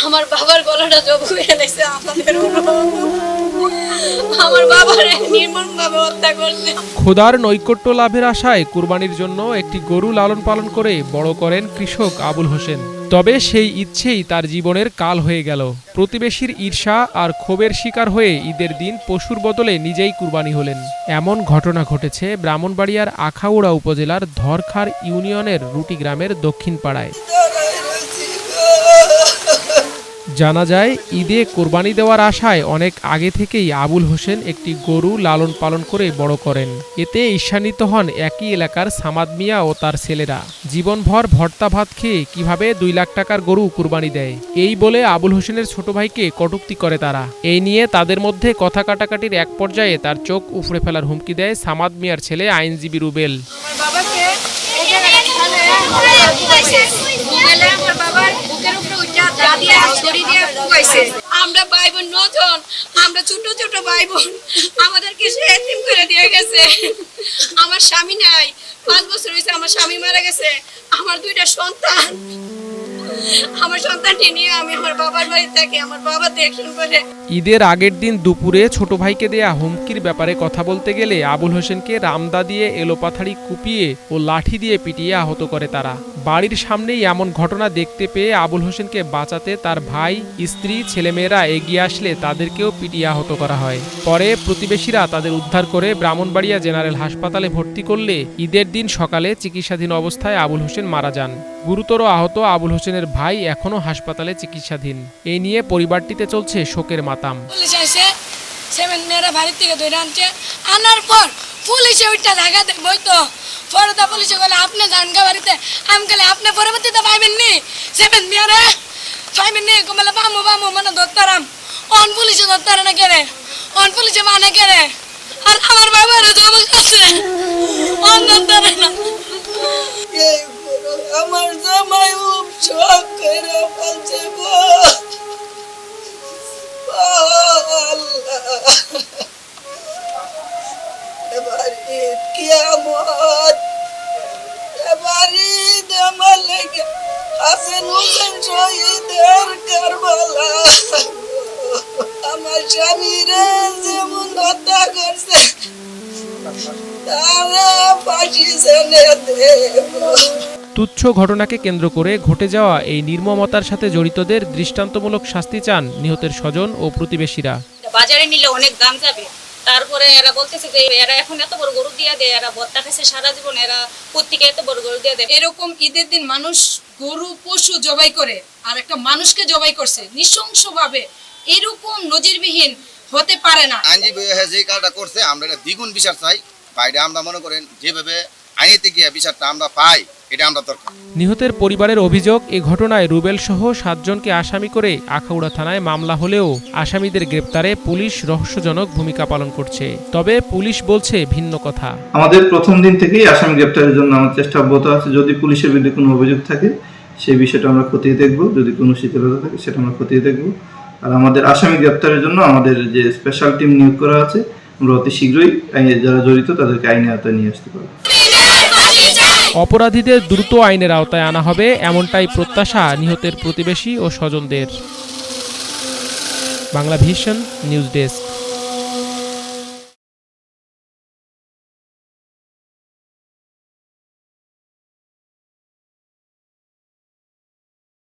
আমার বাবার গলাটা জব হয়ে গেছে, আমাদের আমার বাবারে নির্মমভাবে হত্যা করছে। খোদার নৈকট্য লাভের আশায় কুরবানির জন্য একটি গরু লালন পালন করে বড় করেন কৃষক আবুল হোসেন। তবে সেই ইচ্ছেই তার জীবনের কাল হয়ে গেল। প্রতিবেশীর ঈর্ষা আর ক্ষোভের শিকার হয়ে ঈদের দিন পশুর বদলে নিজেই কুরবানি হলেন। এমন ঘটনা ঘটেছে ব্রাহ্মণবাড়িয়ার আখাউড়া উপজেলার ধরখার ইউনিয়নের রুটি গ্রামের দক্ষিণ পাড়ায়। জানা যায়, ঈদে কোরবানি দেওয়ার আশায় অনেক আগে থেকেই আবুল হোসেন একটি গরু লালন পালন করে বড় করেন। এতে ঈর্ষান্বিত হন একই এলাকার সামাদ মিয়া ও তার ছেলেরা। জীবনভর ভর্তা ভাত খেয়ে কিভাবে 2 লাখ টাকার গরু কুরবানি দেয়, এই বলে আবুল হোসেনের ছোট ভাইকে কটূক্তি করে তারা। এই নিয়ে তাদের মধ্যে কথা কাটাকাটির এক পর্যায়ে তার চোখ উপড়ে ফেলার হুমকি দেয় সামাদ মিয়ার ছেলে আইনজীবী রুবেল। আমরা ভাই বোন 9 জন, আমরা ছোট ছোট ভাই বোন, আমাদেরকে সে এতিম করে দিয়ে গেছে। আমার স্বামী নাই, 5 বছর হয়েছে আমার স্বামী মারা গেছে। আমার 2টা সন্তান, আমার সন্তানটি নিয়ে আমি আমার বাবার বাড়ি থাকি, আমার বাবা দেখশন করে। ঈদের আগের দিন দুপুরে ছোট ভাইকে দেয়া হুমকির ব্যাপারে কথা বলতে গেলে আবুল হোসেনকে রামদা দিয়ে এলোপাথাড়ি কুপিয়ে ও লাঠি দিয়ে পিটিয়ে আহত করে তারা। বাড়ির সামনেই এমন ঘটনা দেখতে পেয়ে আবুল হোসেনকে বাঁচাতে তার ভাই, স্ত্রী, ছেলেমেয়েরা এগিয়ে আসলে তাদেরকেও পিটিয়ে আহত করা হয়। পরে প্রতিবেশীরা তাদের উদ্ধার করে ব্রাহ্মণবাড়িয়া জেনারেল হাসপাতালে ভর্তি করলে ঈদের দিন সকালে চিকিৎসাধীন অবস্থায় আবুল হোসেন মারা যান। গুরুতর আহত আবুল হোসেনের ভাই এখনও হাসপাতালে চিকিৎসাধীন। এই নিয়ে পরিবারটিতে চলছে শোকের মাতাম। পুলিশ আসে, সেভেন মেয়েরা বাড়ি থেকে ধরে আনছে, আনার পর পুলিশে ওইটা জায়গা দেখবই তো পরে পুলিশে বলে আপনি যান গা বাড়িতে। আমি গেলে আপনি পরবর্তীতে পাইবেন নি, সেভেন মেয়েরা পাইবেন নি, কমলে বামু বামু মানে ধরতারাম। অন পুলিশে ধরতারে না কেড়ে, অন পুলিশে মানে কেড়ে, আর আমার বাবার জমা আছে অন ধরতারে না। আমার জামাই শখ করে ফেলছে গো। এবার ঈদ কিয়ামত, এবার ঈদ আমার লেগে হাসান হোসেন শহীদের কারবালা। আমার স্বামীরা যেমন হত্যা করছে তারা ফাঁসি ছেড়ে দেব। তুচ্ছ ঘটনাকে কেন্দ্র করে ঘটে যাওয়া এই নির্মমতার সাথে জড়িতদের দৃষ্টান্তমূলক শাস্তি চান নিহতের স্বজন ও প্রতিবেশীরা। বাজারে নিলে অনেক দাম যাবে, তারপরে এরা বলতেছে যে এরা এখন এত বড় গরু দিয়ে দেয়, এরা ভর্তা খাইছে সারা জীবন, এরা প্রত্যেকে এত বড় গরু দিয়ে দেয়। এরকম ঈদের দিন মানুষ গরু পশু জবাই করে আর একটা মানুষকে জবাই করছে নৃশংসভাবে, এরকম নজিরবিহীন হতে পারে না। আইনজীবী যে কাজটা করছে আমরা এটা দ্বিগুণ বিচার চাই। বাইরে আমরা মনে করেন যেভাবে আইনেতে গিয়ে বিচারটা আমরা পাই, এটা আমরা দরকার। নিহতের পরিবারের অভিযোগ, এ ঘটনায় রুবেল সহ 7 জনকে আসামি করে আখাউড়া থানায় মামলা হলেও আসামিদের গ্রেপ্তারে পুলিশ রহস্যজনক ভূমিকা পালন করছে। তবে পুলিশ বলছে ভিন্ন কথা। আমাদের প্রথম দিন থেকেই আসামি গ্রেপ্তারের জন্য আমাদের চেষ্টা অব্যাহত আছে। যদি পুলিশের বিরুদ্ধে কোনো অভিযোগ থাকে সেই বিষয়টা আমরা খতিয়ে দেখব, যদি কোনো শিথিলতা থাকে সেটা আমরা খতিয়ে দেখব। আর আমাদের আসামি গ্রেপ্তারের জন্য আমাদের যে স্পেশাল টিম নিয়োগ করা আছে, আমরা অতি শীঘ্রই যারা জড়িত তাদেরকে আইনের আওতায় নিয়ে আসতে পারব। অপরাধীদের দ্রুত আইনের আওতায় আনা হবে, এমনটাই প্রত্যাশা নিহতের প্রতিবেশী ও স্বজনদের। Bangla vision news desk.